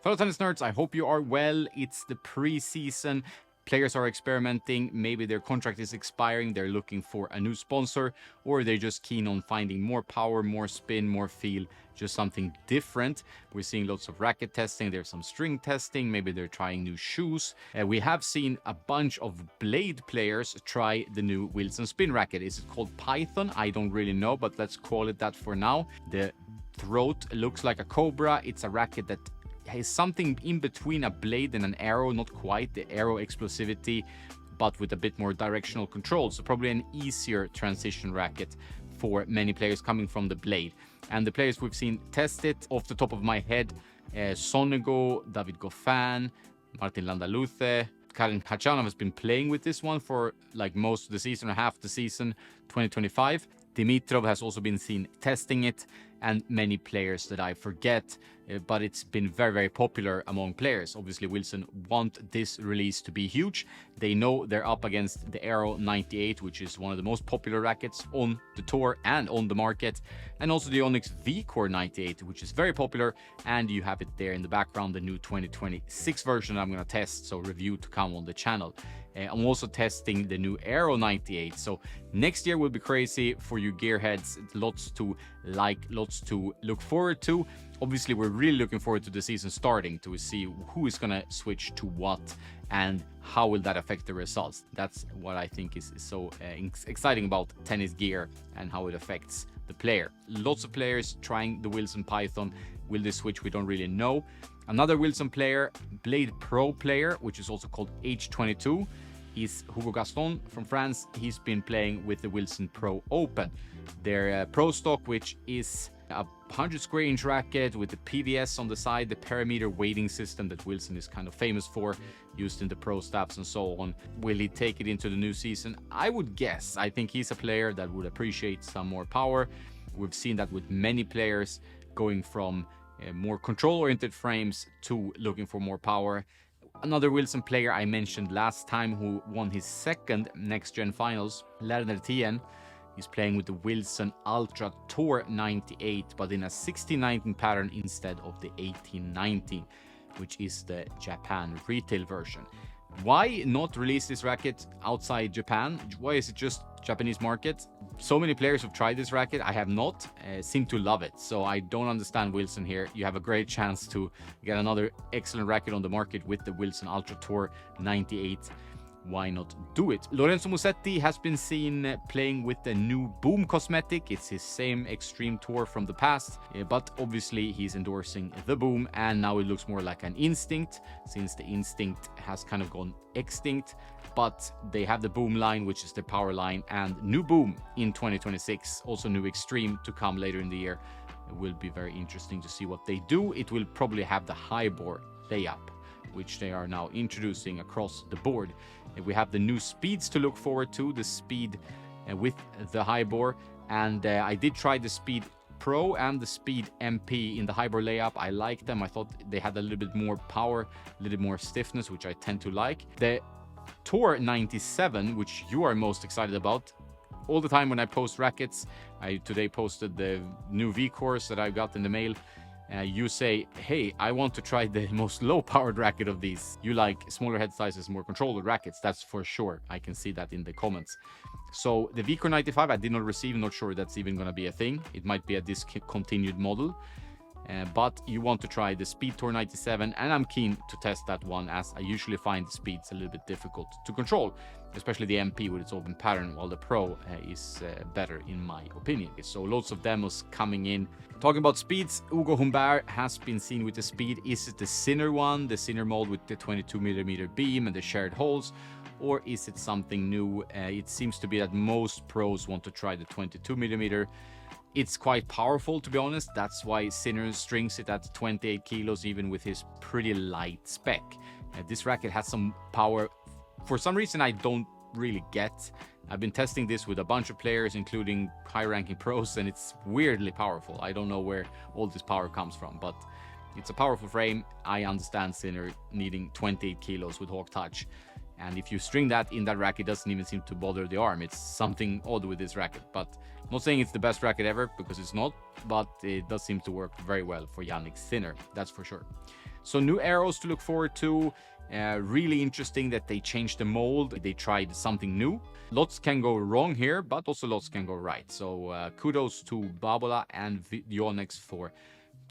Fellow tennis nerds, I hope you are well. It's the preseason. Players are experimenting. Maybe their contract is expiring. They're looking for a new sponsor, or they're just keen on finding more power, more spin, more feel, just something different. We're seeing lots of racket testing. There's some string testing. Maybe they're trying new shoes. We have seen a bunch of blade players try the new Wilson spin racket. Is it called Python? I don't really know, but let's call it that for now. The throat looks like a cobra. It's a racket that has something in between a blade and an arrow, not quite the arrow explosivity, but with a bit more directional control. So probably an easier transition racket for many players coming from the blade. And the players we've seen test it, off the top of my head, Sonego, David Goffin, Martin Landaluce, Karen Khachanov has been playing with this one for like most of the season or half the season 2025. Dimitrov has also been seen testing it, and many players that I forget, but it's been very, very popular among players. Obviously, Wilson want this release to be huge. They know they're up against the Aero 98, which is one of the most popular rackets on the tour and on the market, and also the Onyx V-Core 98, which is very popular, and you have it there in the background, the new 2026 version I'm going to test, so review to come on the channel. I'm also testing the new Aero 98, so next year will be crazy for you gearheads. Lots to like, lots to look forward to. Obviously, we're really looking forward to the season starting to see who is going to switch to what and how will that affect the results. That's what I think is so exciting about tennis gear and how it affects the player. Lots of players trying the Wilson Python. Will they switch? We don't really know. Another Wilson player, Blade Pro player, which is also called H22, is Hugo Gaston from France. He's been playing with the Wilson Pro Open, their pro stock, which is a 100 square inch racket with the PVS on the side, the parameter weighting system that Wilson is kind of famous for, used in the pro staffs and so on. Will he take it into the new season? I would guess. I think he's a player that would appreciate some more power. We've seen that with many players going from more control-oriented frames to looking for more power. Another Wilson player I mentioned last time who won his second next-gen finals, Lerner Tien, is playing with the Wilson Ultra Tour 98, but in a 1619 pattern instead of the 1819, which is the Japan retail version. Why not release this racket outside Japan? Why is it just Japanese market? So many players have tried this racket. I have not, seem to love it. So I don't understand Wilson here. You have a great chance to get another excellent racket on the market with the Wilson Ultra Tour 98. Why not do it? Lorenzo Musetti has been seen playing with the new Boom cosmetic. It's his same Extreme Tour from the past, but obviously he's endorsing the Boom, and now it looks more like an Instinct, since the Instinct has kind of gone extinct. But they have the Boom line, which is the power line, and new Boom in 2026, also new Extreme to come later in the year. It will be very interesting to see what they do. It will probably have the high bore layup, which they are now introducing across the board. We have the new speeds to look forward to, the speed with the high bore, and I did try the Speed Pro and the Speed MP in the high bore layup. I liked them. I thought they had a little bit more power, a little bit more stiffness, which I tend to like. The Tour 97, which you are most excited about. All the time when I post rackets, I today posted the new V-Cores that I got in the mail. You say, hey, I want to try the most low-powered racket of these. You like smaller head sizes, more controlled rackets. That's for sure. I can see that in the comments. So the V-Core 95 I did not receive. Not sure that's even going to be a thing. It might be a discontinued model. But you want to try the Speed Tour 97, and I'm keen to test that one, as I usually find the speeds a little bit difficult to control, especially the MP with its open pattern, while the Pro is better in my opinion. So lots of demos coming in. Talking about speeds, Hugo Humbert has been seen with the Speed. Is it the Sinner one, the Sinner mold with the 22mm beam and the shared holes, or is it something new? It seems to be that most pros want to try the 22mm. It's quite powerful, to be honest. That's why Sinner strings it at 28 kilos, even with his pretty light spec. This racket has some power. For some reason, I don't really get. I've been testing this with a bunch of players, including high-ranking pros, and it's weirdly powerful. I don't know where all this power comes from, but it's a powerful frame. I understand Sinner needing 28 kilos with Hawk Touch. And if you string that in that racket, it doesn't even seem to bother the arm. It's something odd with this racket, but I'm not saying it's the best racket ever, because it's not, but it does seem to work very well for Yannick Sinner, that's for sure. So new arrows to look forward to. Really interesting that they changed the mold. They tried something new. Lots can go wrong here, but also lots can go right. So kudos to Babola and Yonex for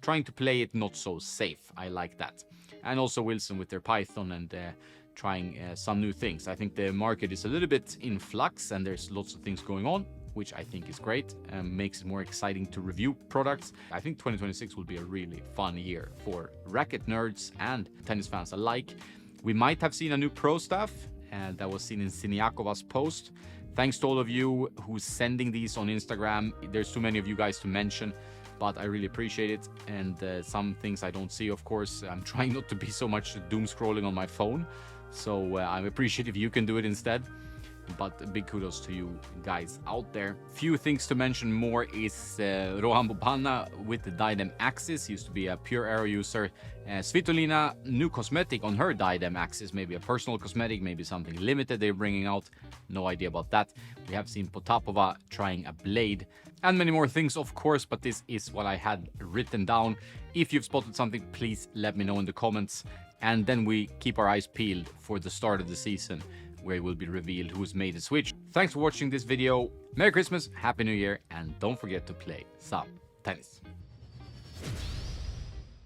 trying to play it not so safe. I like that. And also Wilson with their Python and trying some new things. I think the market is a little bit in flux and there's lots of things going on, which I think is great and makes it more exciting to review products. I think 2026 will be a really fun year for racket nerds and tennis fans alike. We might have seen a new pro staff that was seen in Siniakova's post. Thanks to all of you who's sending these on Instagram. There's too many of you guys to mention, but I really appreciate it. And some things I don't see, of course. I'm trying not to be so much doom scrolling on my phone. So I appreciate if you can do it instead. But big kudos to you guys out there. Few things to mention more is Rohan Bopanna with the Diadem Axis. Used to be a pure arrow user. Svitolina, new cosmetic on her Diadem Axis. Maybe a personal cosmetic, maybe something limited they're bringing out. No idea about that. We have seen Potapova trying a blade. And many more things, of course, but this is what I had written down. If you've spotted something, please let me know in the comments. And then we keep our eyes peeled for the start of the season, where it will be revealed who's made the switch. Thanks for watching this video. Merry Christmas, Happy New Year, and don't forget to play some tennis.